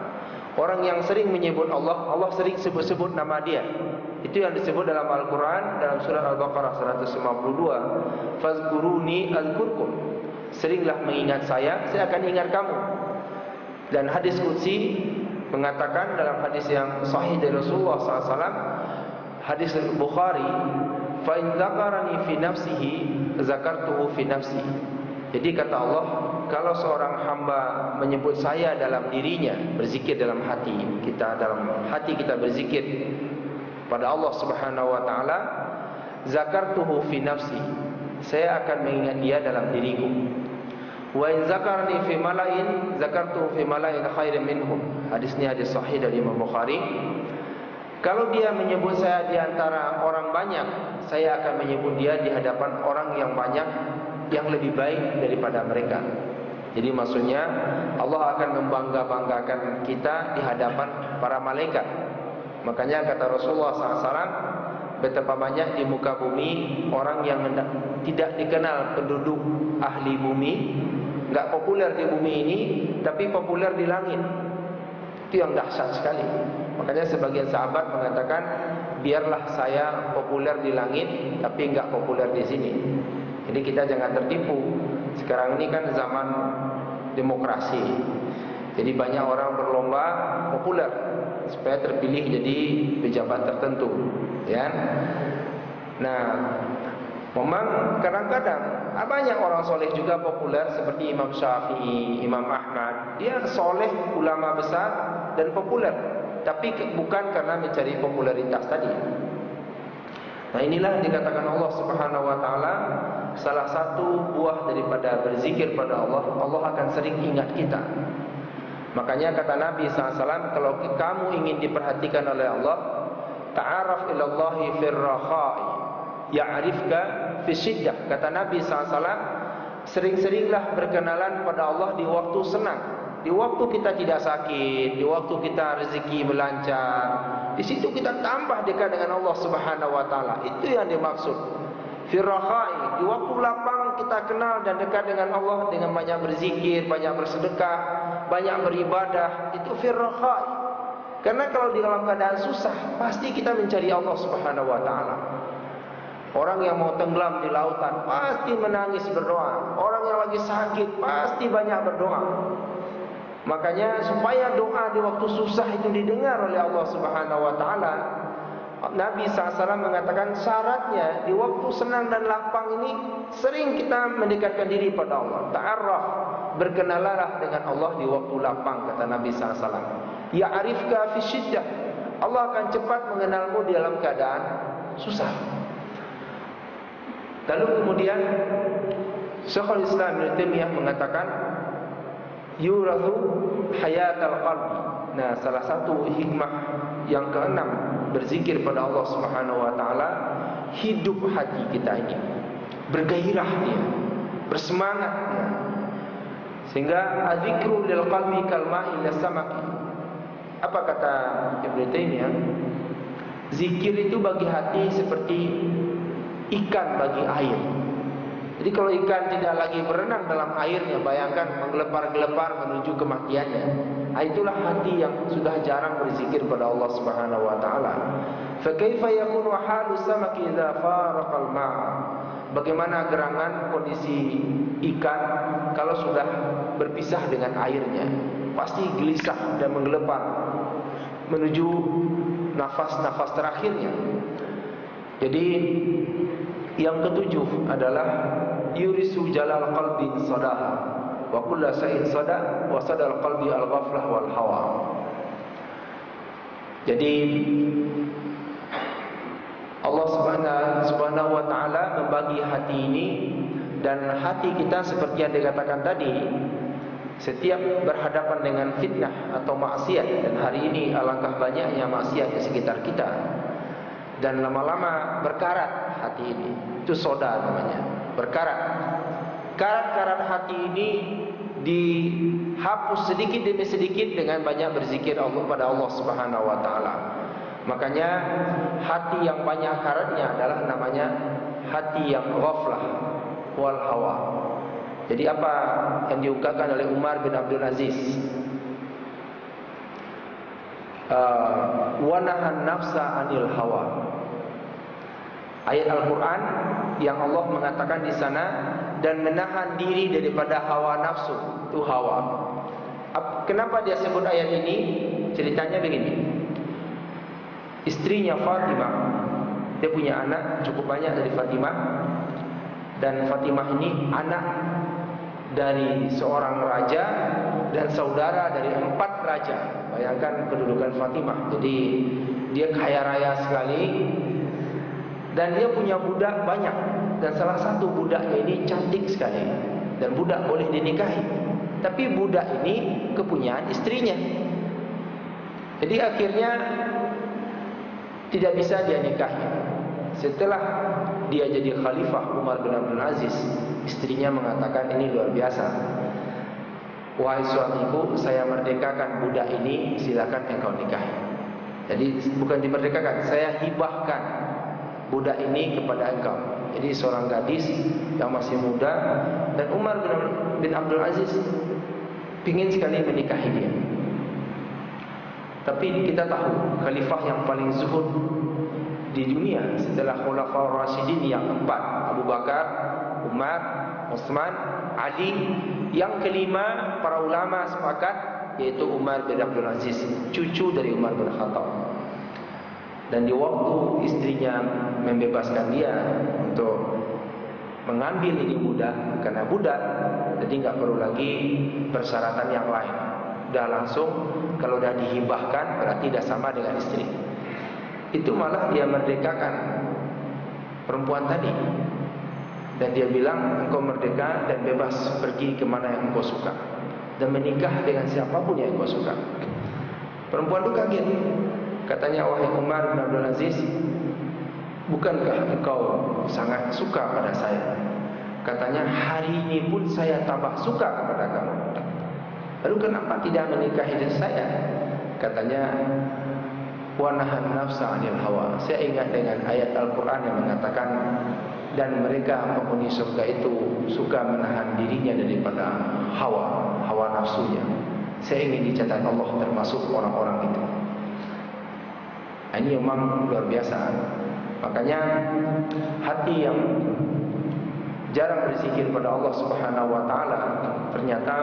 Orang yang sering menyebut Allah, Allah sering sebut-sebut nama dia. Itu yang disebut dalam Al-Qur'an dalam surah Al-Baqarah 152, fazkuruni azkurkum. Seringlah mengingat saya akan ingat kamu. Dan hadis qudsi mengatakan dalam hadis yang sahih dari Rasulullah SAW, hadis Bukhari, fa in dzakarani fi nafsihi zakartuhu fi nafsi. Jadi kata Allah, kalau seorang hamba menyebut saya dalam dirinya, berzikir dalam hati kita, dalam hati kita berzikir pada Allah Subhanahu wa taala, zakartuhu fi nafsi, saya akan mengingat dia dalam diriku. Wa in zakarni fi malain zakartuhu fi malain khairin minhum. Hadis ini hadis sahih dari Imam Bukhari. Kalau dia menyebut saya di antara orang banyak, saya akan menyebut dia di hadapan orang yang banyak yang lebih baik daripada mereka. Jadi maksudnya Allah akan membangga-banggakan kita di hadapan para malaikat. Makanya kata Rasulullah SAW, betapa banyak di muka bumi orang yang tidak dikenal penduduk ahli bumi, enggak populer di bumi ini, tapi populer di langit. Itu yang dahsyat sekali. Makanya sebagian sahabat mengatakan, biarlah saya populer di langit, tapi enggak populer di sini. Jadi kita jangan tertipu. Sekarang ini kan zaman demokrasi. Jadi banyak orang berlomba populer supaya terpilih jadi pejabat tertentu, ya. Nah, memang kadang-kadang banyak orang soleh juga populer seperti Imam Syafi'i, Imam Ahmad. Dia soleh, ulama besar dan populer, tapi bukan karena mencari popularitas tadi. Nah, inilah dikatakan Allah Subhanahu wa taala, salah satu buah daripada berzikir pada Allah, Allah akan sering ingat kita. Makanya kata Nabi SAW, kalau kamu ingin diperhatikan oleh Allah, ta'araf ilallahi firrakhai ya'rifka fi syiddah. Kata Nabi SAW, sering-seringlah berkenalan pada Allah di waktu senang, di waktu kita tidak sakit, di waktu kita rezeki melancar. Di situ kita tambah dekat dengan Allah Subhanahu wa taala. Itu yang dimaksud firrakhai. Di waktu lapang kita kenal dan dekat dengan Allah dengan banyak berzikir, banyak bersedekah, banyak beribadah. Itu firrakhai. Karena kalau di dalam keadaan susah, pasti kita mencari Allah Subhanahu wa taala. Orang yang mau tenggelam di lautan pasti menangis berdoa. Orang yang lagi sakit pasti banyak berdoa. Makanya supaya doa di waktu susah itu didengar oleh Allah Subhanahu wa taala, Nabi SAW mengatakan syaratnya di waktu senang dan lapang ini sering kita mendekatkan diri pada Allah. Ta'arraf, berkenalanlah dengan Allah di waktu lapang, kata Nabi SAW. Ya'rifka fi syiddah, Allah akan cepat mengenalmu di dalam keadaan susah. Lalu kemudian Syekhul Islam Ibnu Taimiyah mengatakan yurathu hayatal qalbi. Nah, salah satu hikmah yang keenam berzikir pada Allah Subhanahu wa taala, hidup hati kita ini, bergairah dia, bersemangat dia. Sehingga adzikru lil qalbi kal ma'i lis samaki. Apa kata Ibnu Taimiyah? Zikir itu bagi hati seperti ikan bagi air. Jadi kalau ikan tidak lagi berenang dalam airnya, bayangkan menggelepar-gelepar menuju kematiannya. Itulah hati yang sudah jarang berzikir pada Allah Subhanahu wa taala. Fa kaifa yakunu halu samaki idza faraqal ma'? Bagaimana gerangan kondisi ikan kalau sudah berpisah dengan airnya? pasti gelisah dan menggelepar menuju nafas-nafas terakhirnya. Jadi yang ketujuh adalah yurisu jalal qalbi sadaha wa kullu sa'in sada wa sadal qalbi al-ghaflah wal hawa. Jadi Allah Subhanahu wa taala membagi hati ini, dan hati kita seperti yang dikatakan tadi, setiap berhadapan dengan fitnah atau maksiat, dan hari ini alangkah banyaknya maksiat di sekitar kita, dan lama-lama berkarat hati ini. Itu soda namanya, berkarat. Karat-karat hati ini dihapus sedikit demi sedikit dengan banyak berzikir Allah pada Allah Subhanahu wa taala. Makanya hati yang banyak karatnya adalah namanya hati yang ghaflah wal hawa. Jadi apa yang diungkapkan oleh Umar bin Abdul Aziz? Wa nahan nafsa anil hawa. Ayat Al-Quran yang Allah mengatakan di sana, dan menahan diri daripada hawa nafsu, itu hawa. Kenapa dia sebut ayat ini? Ceritanya begini. Istrinya Fatimah, dia punya anak cukup banyak dari Fatimah, dan Fatimah ini anak dari seorang raja dan saudara dari 4 raja. Bayangkan kedudukan Fatimah. Jadi dia kaya raya sekali, dan dia punya budak banyak, dan salah satu budaknya ini cantik sekali, dan budak boleh dinikahi. Tapi budak ini kepunyaan istrinya. Jadi akhirnya tidak bisa dia nikahi. Setelah dia jadi khalifah Umar bin Abdul Aziz, istrinya mengatakan, ini luar biasa. Wahai suamiku, saya merdekakan budak ini, silakan engkau nikahi. Jadi bukan dimerdekakan, saya hibahkan budak ini kepada engkau. Jadi seorang gadis yang masih muda, dan Umar bin Abdul Aziz ingin sekali menikahi dia. Tapi kita tahu khalifah yang paling zuhud di dunia setelah Khulafaur Rasyidin yang 4, Abu Bakar, Umar, Utsman, Ali. Yang kelima para ulama sepakat, yaitu Umar bin Abdul Aziz, cucu dari Umar bin Khattab. Dan di waktu istrinya membebaskan dia untuk mengambil ini budak, karena budak, jadi enggak perlu lagi persyaratan yang lain. Dah langsung, kalau dah dihibahkan berarti dah sama dengan istri. Itu malah dia merdekakan perempuan tadi, dan dia bilang, engkau merdeka dan bebas pergi kemana yang engkau suka, dan menikah dengan siapapun yang engkau suka. Perempuan itu kaget. Katanya, wahai Umar bin Abdul Aziz, bukankah engkau sangat suka pada saya? Katanya, hari ini pun saya tambah suka kepada kamu. Lalu kenapa tidak menikahi dengan saya? Katanya, wa nahan nafsa anil hawa. Saya ingat dengan ayat Al-Quran yang mengatakan, dan mereka penghuni surga itu suka menahan dirinya daripada hawa nafsunya. Saya ingin dicatat Allah termasuk orang-orang itu. Ini memang luar biasa. Makanya hati yang jarang berzikir pada Allah Subhanahu wa taala ternyata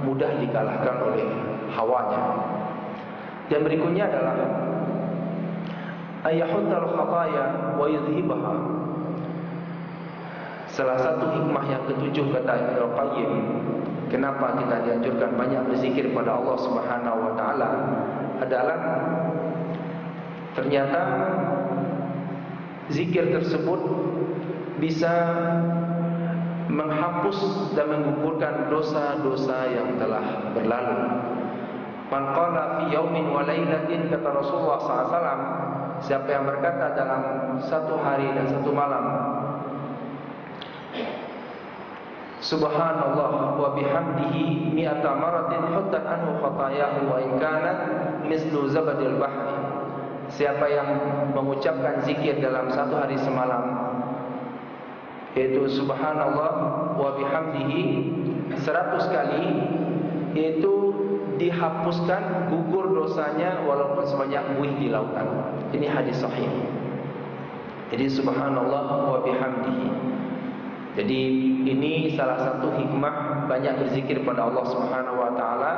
mudah dikalahkan oleh hawanya. Dan berikutnya adalah ayahuddal khataya wa yudhibaha. Salah satu hikmah yang ketujuh, kata Ibnu Qayyim, kenapa kita dianjurkan banyak berzikir pada Allah Subhanahu wa taala adalah ternyata zikir tersebut bisa menghapus dan menggugurkan dosa-dosa yang telah berlalu. Man qala fi yaumin wa lailatin, kata Rasulullah SAW, siapa yang berkata dalam satu hari dan satu malam, Subhanallah wa bihamdihi mi'ata maratin huttat anhu khatayahu wa in kanat mislu zabadil bahri. Siapa yang mengucapkan zikir dalam satu hari semalam, yaitu Subhanallah wa bihamdihi 100 kali, yaitu dihapuskan gugur dosanya walaupun sebanyak buih di lautan. Ini hadis sahih. Jadi Subhanallah wa bihamdihi. Jadi ini salah satu hikmah banyak berzikir pada Allah Subhanahu wa taala,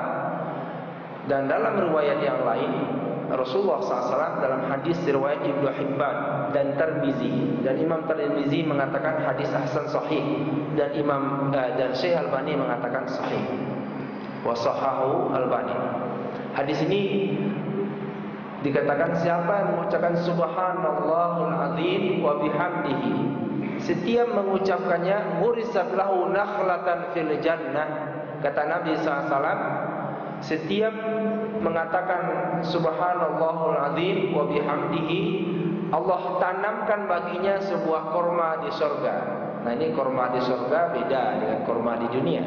Dan dalam riwayat yang lain, Rasulullah SAW dalam hadis riwayat Ibnu Hibban dan Tirmizi, dan Imam Tirmizi mengatakan hadis hasan sahih, dan Syekh Albani mengatakan sahih, wa sahahu Albani. Hadis ini dikatakan siapa yang mengucapkan subhanallahul azim wa bihamdihi, setiap mengucapkannya murisat lahu nakhlatan fil jannah. Kata Nabi SAW, setiap mengatakan subhanallahul azim wa bihamdihi, Allah tanamkan baginya sebuah korma di surga. Nah, ini korma di surga beda dengan korma di dunia.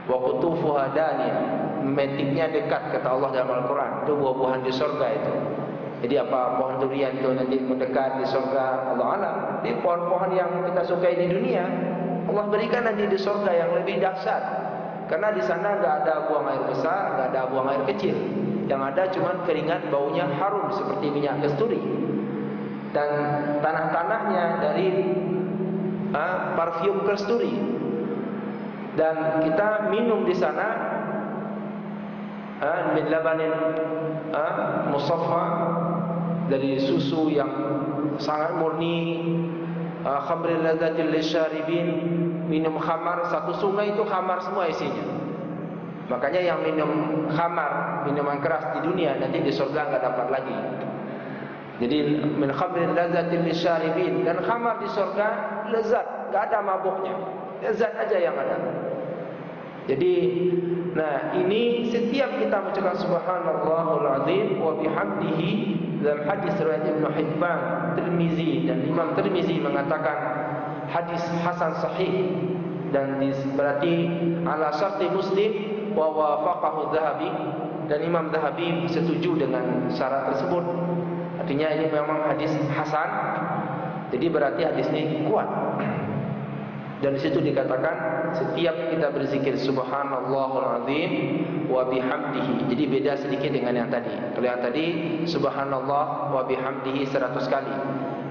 Wa qutufuha daniyah, metiknya dekat, kata Allah dalam Al-Quran. Itu buah-buahan di surga itu. Jadi apa pohon durian itu nanti mendekat di surga, Allah alam. Di pohon-pohon yang kita sukai di dunia, Allah berikan nanti di surga yang lebih dahsyat. Karena di sana enggak ada buang air besar, enggak ada buang air kecil. Yang ada cuma keringat, baunya harum seperti minyak kasturi. Dan tanah-tanahnya dari parfum kasturi. Dan kita minum di sana min labanin musaffa, dari susu yang sangat murni, khamril ladzatil lisyaribin, minum khamar, satu sungai itu khamar semua isinya. Makanya yang minum khamar, minuman keras di dunia, nanti di surga enggak dapat lagi. Jadi min khamril ladzatil lisyaribin, dan khamar di surga lezat, enggak ada mabuknya, lezat aja yang ada. Jadi, nah ini setiap kita mengucapkan subhanallahul azim wa bihamdihi, dalam hadis riwayat Ibnu Hibban, Tirmizi, dan Imam Tirmizi mengatakan hadis hasan sahih, dan berarti ala syarti Muslim wa wafaqahu Dzahabi, dan Imam Dzahabi setuju dengan syarat tersebut. Artinya ini memang hadis hasan. Jadi berarti hadis ini kuat. Dan di situ dikatakan setiap kita berzikir subhanallahul azim wa bihamdihi. Jadi beda sedikit dengan yang tadi. Kalau yang tadi subhanallah wa bihamdihi 100 kali,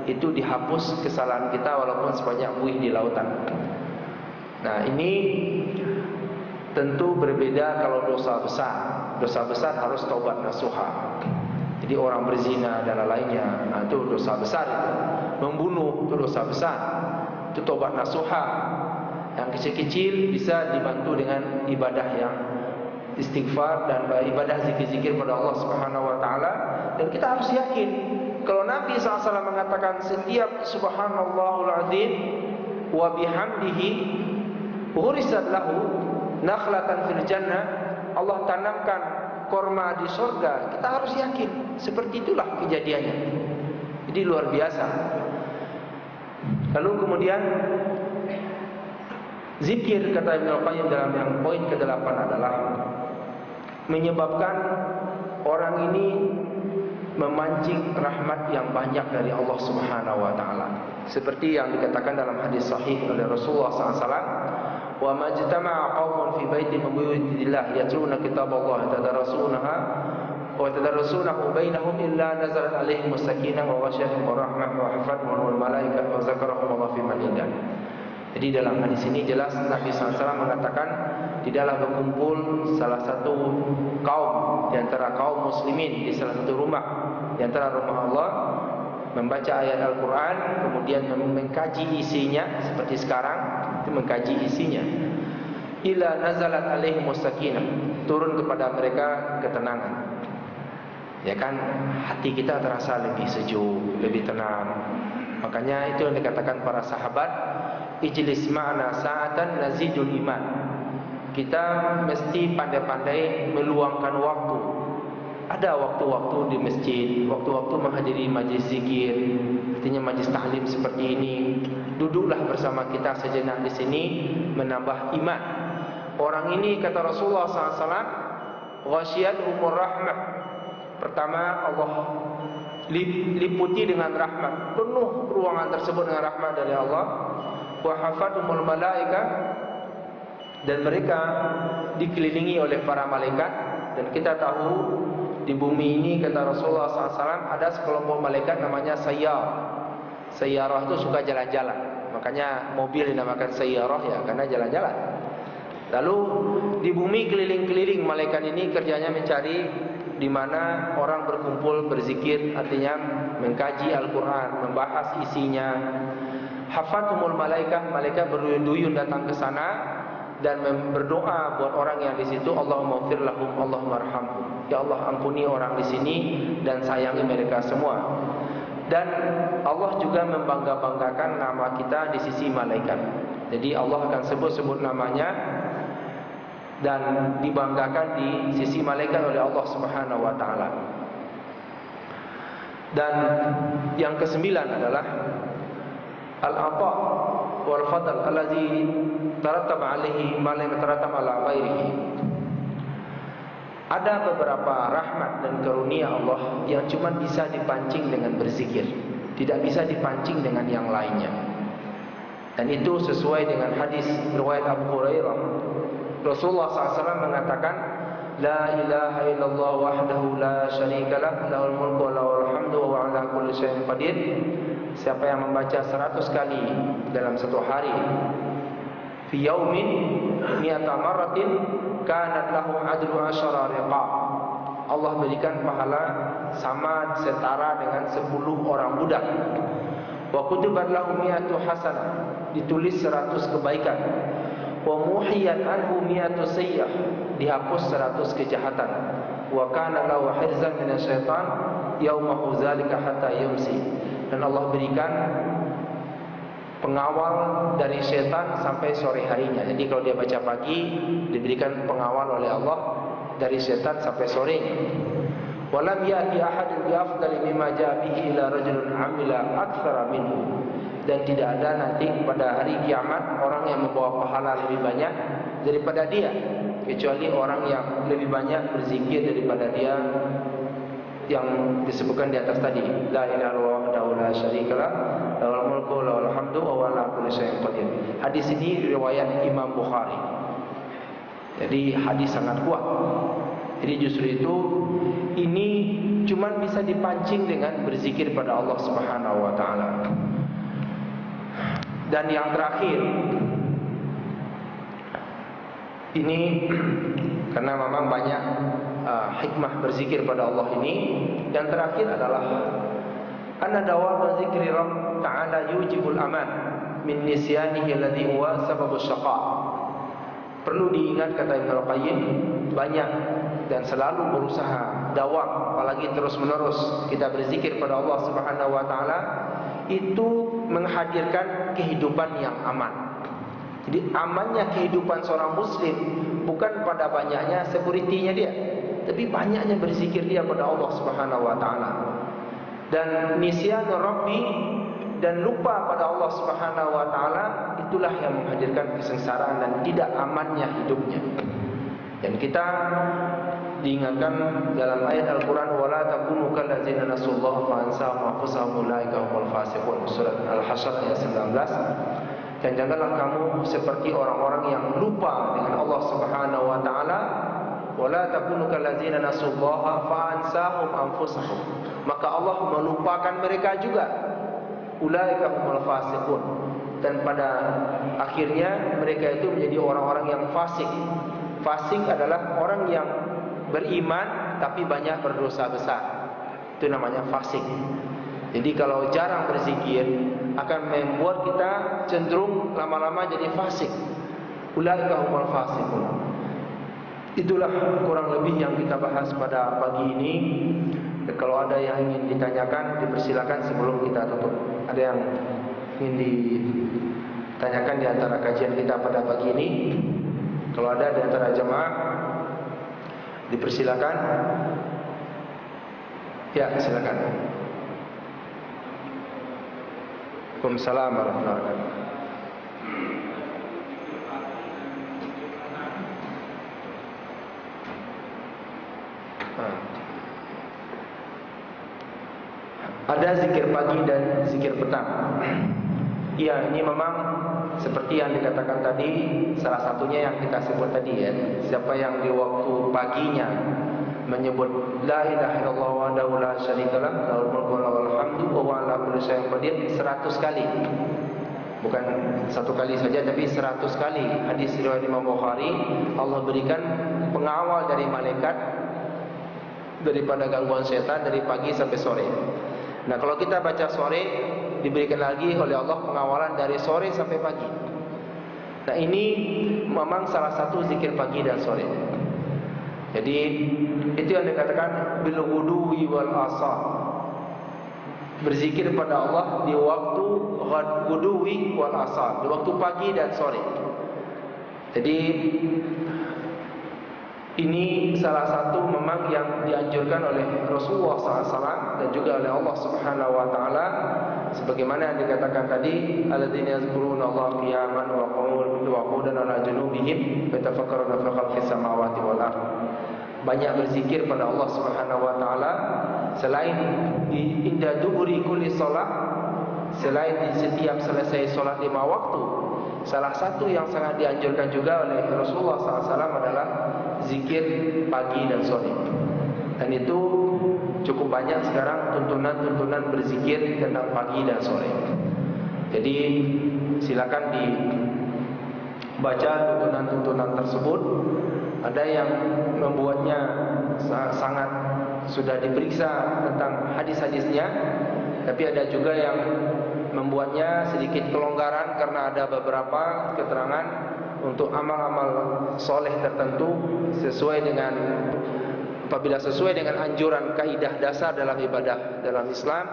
itu dihapus kesalahan kita walaupun sebanyak buih di lautan. Nah, ini tentu berbeda kalau dosa besar. Dosa besar harus taubat nasuha. Jadi orang berzina dan lainnya, nah, itu dosa besar itu. Membunuh itu dosa besar, itu taubat nasuha. Yang kecil-kecil bisa dibantu dengan ibadah yang istighfar dan ibadah zikir-zikir pada Allah Subhanahu wa taala. Dan kita harus yakin kalau Nabi SAW mengatakan setiap subhanallahul azim wa bihamdihi urisat lahu nakhlatan fil jannah, Allah tanamkan korma di surga, kita harus yakin seperti itulah kejadiannya. Jadi luar biasa. Lalu kemudian zikir, kata Ibnu Qayyim dalam yang poin ke-8 adalah menyebabkan orang ini memancing rahmat yang banyak dari Allah Subhanahu wa taala. Seperti yang dikatakan dalam hadis sahih oleh Rasulullah SAW, wa majtama'a qaumun fi baitin min buyutillah yatluna kitaballahi wa tadarrasunahu bainahum illa nazalat alaihim as-sakinah wa ghasyiyatuhum rahmah wa hafathumul malaikah wa zakarahum Allah fi man indah. Jadi dalam hadis ini jelas Nabi SAW mengatakan tidaklah berkumpul salah satu kaum di antara kaum muslimin di salah satu rumah di antara rumah Allah, membaca ayat Al-Quran, kemudian mengkaji isinya seperti sekarang, itu mengkaji isinya, illa nazalat alaihimus sakinah, turun kepada mereka ketenangan. Ya kan, hati kita terasa lebih sejuk, lebih tenang. Makanya itu yang dikatakan para sahabat, ijlis ma'na sa'atan nazidul iman. Kita mesti pandai-pandai meluangkan waktu. Ada waktu-waktu di masjid, waktu-waktu menghadiri majlis zikir, artinya majlis tahlim seperti ini. Duduklah bersama kita sejenak di sini, menambah iman. Orang ini, kata Rasulullah SAW, ghasyiyatuhumur rahmah. Pertama, Allah liputi dengan rahmat, penuh ruangan tersebut dengan rahmat dari Allah. Wa hafathumul malaikah, dan mereka dikelilingi oleh para malaikat. Dan kita tahu di bumi ini, kata Rasulullah SAW, ada sekelompok malaikat namanya sayyar. Sayyarah itu suka jalan-jalan. Makanya mobil dinamakan sayyarah ya, karena jalan-jalan. Lalu di bumi keliling-keliling malaikat ini kerjanya mencari di mana orang berkumpul berzikir, artinya mengkaji Al-Quran, membahas isinya. Hafathumul malaikat, malaikat berduyun-duyun datang ke sana dan berdoa buat orang yang di situ. Allahumma ighfir lahum, Allahumma arhamhum. Ya Allah, ampuni orang di sini dan sayangi mereka semua. Dan Allah juga membangga-banggakan nama kita di sisi malaikat. Jadi Allah akan sebut-sebut namanya dan dibanggakan di sisi malaikat oleh Allah Subhanahu wa taala. Dan yang kesembilan adalah al-ata wal fadl allazi tarattaba alaihi ma lam yatarattab ala ghairihi. Ada beberapa rahmat dan karunia Allah yang cuma bisa dipancing dengan berzikir, tidak bisa dipancing dengan yang lainnya. Dan itu sesuai dengan hadis riwayat Abu Hurairah. Rasulullah SAW mengatakan, La ilaha illallah wahdahu la syarika lah, lahul mulku wa lahul hamdu wa ala kulli syai'in qadir. Siapa yang membaca 100 kali dalam satu hari, fi yaumin mi'ata marratin kanat lahu adlu asyara riqab. Allah berikan pahala sama setara dengan 10 orang budak. Wa kutibat lahu mi'atu hasanah, ditulis 100 kebaikan. Wa muhiyat anhu mi'atu sayyah, dihapus 100 kejahatan. Wa kana lahu hirzan minasyaitan yaumahu zalika hatta yumsi. Dan Allah berikan pengawal dari syaitan sampai sore harinya. Jadi kalau dia baca pagi, diberikan pengawal oleh Allah dari syaitan sampai sore. Walam ya'ti ahadun bi afdali mimma ja'a bihi ila rajulun 'amila aktsara minhu. Dan tidak ada nanti pada hari kiamat orang yang membawa pahala lebih banyak daripada dia, kecuali orang yang lebih banyak berzikir daripada dia, yang disebutkan di atas tadi. La ilaha illallah la syarikalah, lahul mulku wa lahul hamdu wa ala kulli syai'in qadir. Hadis ini riwayat Imam Bukhari. Jadi hadis sangat kuat. Jadi justru itu ini cuma bisa dipancing dengan berzikir pada Allah Subhanahu wa taala. Dan yang terakhir, ini karena memang banyak hikmah berzikir pada Allah ini. Yang terakhir adalah anna dawam zikri Rabb ta'ala yujibul aman min nisyanihi alladhi huwa sababus syaqa. Perlu diingat, kata Ibnu Qayyim, banyak dan selalu berusaha dawam, apalagi terus-menerus kita berzikir pada Allah Subhanahu wa taala, itu menghadirkan kehidupan yang aman. Jadi amannya kehidupan seorang muslim bukan pada banyaknya security-nya dia, tapi banyaknya berzikir dia pada Allah Subhanahu wa taala. Dan nisyanur rabbi, dan lupa pada Allah Subhanahu wa taala, itulah yang menghadirkan kesengsaraan dan tidak amannya hidupnya. Dan kita diingatkan dalam ayat Al-Quran, wala takunu kallazina nasullaha fa ansahum anfusahum ulaika humul fasiqun, surat Al-Hasyr ayat 19. Dan janganlah kamu seperti orang-orang yang lupa dengan Allah Subhanahu wa taala. Wala takunu kallazina nasullaha fa ansahum anfusahum, maka Allah melupakan mereka juga. Ulaika humul fasiqun, dan pada akhirnya mereka itu menjadi orang-orang yang fasik. Fasik adalah orang yang beriman tapi banyak berdosa besar, itu namanya fasik. Jadi kalau jarang berzikir akan membuat kita cenderung lama-lama jadi fasik. Ulaika humul fasiqun. Itulah kurang lebih yang kita bahas pada pagi ini. Kalau ada yang ingin ditanyakan, dipersilakan sebelum kita tutup. Ada yang ingin ditanyakan di antara kajian kita pada pagi ini? Kalau ada di antara jemaah, dipersilakan. Ya, silakan. Waalaikumsalam warahmatullahi wabarakatuh. Ada zikir pagi dan zikir petang. Ya, ini memang seperti yang dikatakan tadi, salah satunya yang kita sebut tadi ya. Siapa yang di waktu paginya menyebut la ilaha illallah wahdahu la syarikalah, lahul mulku wa lahul hamdu wa ala kulli syai'in qadir 100 kali. Bukan satu kali saja, tapi 100 kali. Hadis riwayat Imam Bukhari, Allah berikan pengawal dari malaikat daripada gangguan setan dari pagi sampai sore. Nah, kalau kita baca sore, diberikan lagi oleh Allah pengawalan dari sore sampai pagi. Nah, ini memang salah satu zikir pagi dan sore. Jadi itu yang dikatakan bil ghuduwi wal asar. Berzikir pada Allah di waktu ghuduwi wal asar, di waktu pagi dan sore. Jadi ini salah satu memang yang dianjurkan oleh Rasulullah SAW dan juga oleh Allah Subhanahu Wa Taala, sebagaimana yang dikatakan tadi, alladzina yazkuruna Allah qiyaman wa qu'udan ala junubihim yatafakkaruna fi khalqis samawati wal ardh. Banyak berzikir pada Allah Subhanahu Wa Taala selain di inda duburi kulli salat, selain di setiap selesai salat 5 waktu. Salah satu yang sangat dianjurkan juga oleh Rasulullah SAW adalah zikir pagi dan sore. Dan itu cukup banyak sekarang tuntunan-tuntunan berzikir tentang pagi dan sore. Jadi silakan dibaca tuntunan-tuntunan tersebut. Ada yang membuatnya sangat sudah diperiksa tentang hadis-hadisnya, tapi ada juga yang membuatnya sedikit kelonggaran karena ada beberapa keterangan untuk amal-amal soleh tertentu apabila sesuai dengan anjuran kaidah dasar dalam ibadah dalam Islam,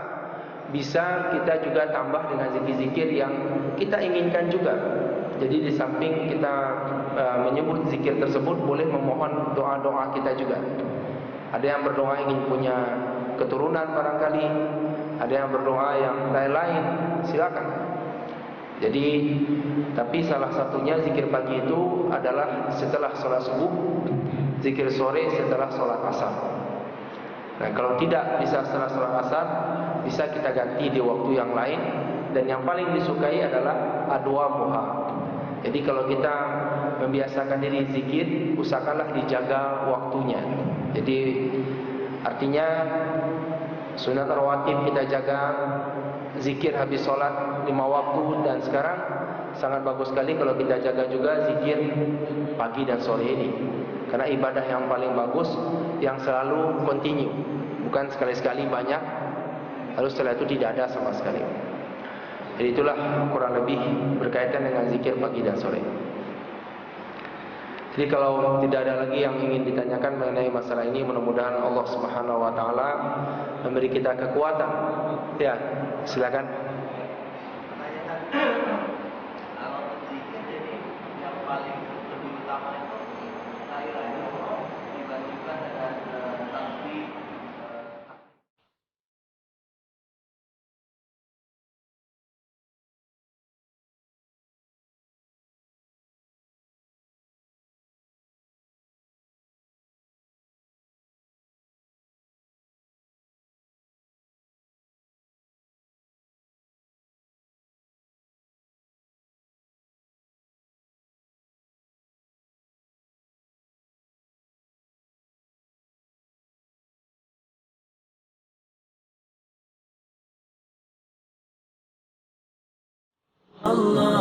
bisa kita juga tambah dengan zikir-zikir yang kita inginkan juga. Jadi di samping kita menyebut zikir tersebut, boleh memohon doa-doa kita juga. Ada yang berdoa ingin punya keturunan barangkali, ada yang berdoa yang lain-lain, silakan. Jadi, tapi salah satunya zikir pagi itu adalah setelah sholat subuh, zikir sore setelah sholat asar. Nah, kalau tidak bisa setelah sholat asar, bisa kita ganti di waktu yang lain. Dan yang paling disukai adalah adwa muha. Jadi kalau kita membiasakan diri zikir, usahakanlah dijaga waktunya. Jadi artinya sunat rawatib kita jaga, zikir habis sholat 5 waktu, dan sekarang sangat bagus sekali kalau kita jaga juga zikir pagi dan sore ini. Karena ibadah yang paling bagus yang selalu continue, bukan sekali-sekali banyak lalu setelah itu tidak ada sama sekali. Jadi itulah kurang lebih berkaitan dengan zikir pagi dan sore. Jadi kalau tidak ada lagi yang ingin ditanyakan mengenai masalah ini, mudah-mudahan Allah Subhanahu Wa Taala memberi kita kekuatan. Ya, silakan. Kalau berzikir jadi yang paling lebih utama itu la ilaha illallah dibandingkan dengan tasbih. Allah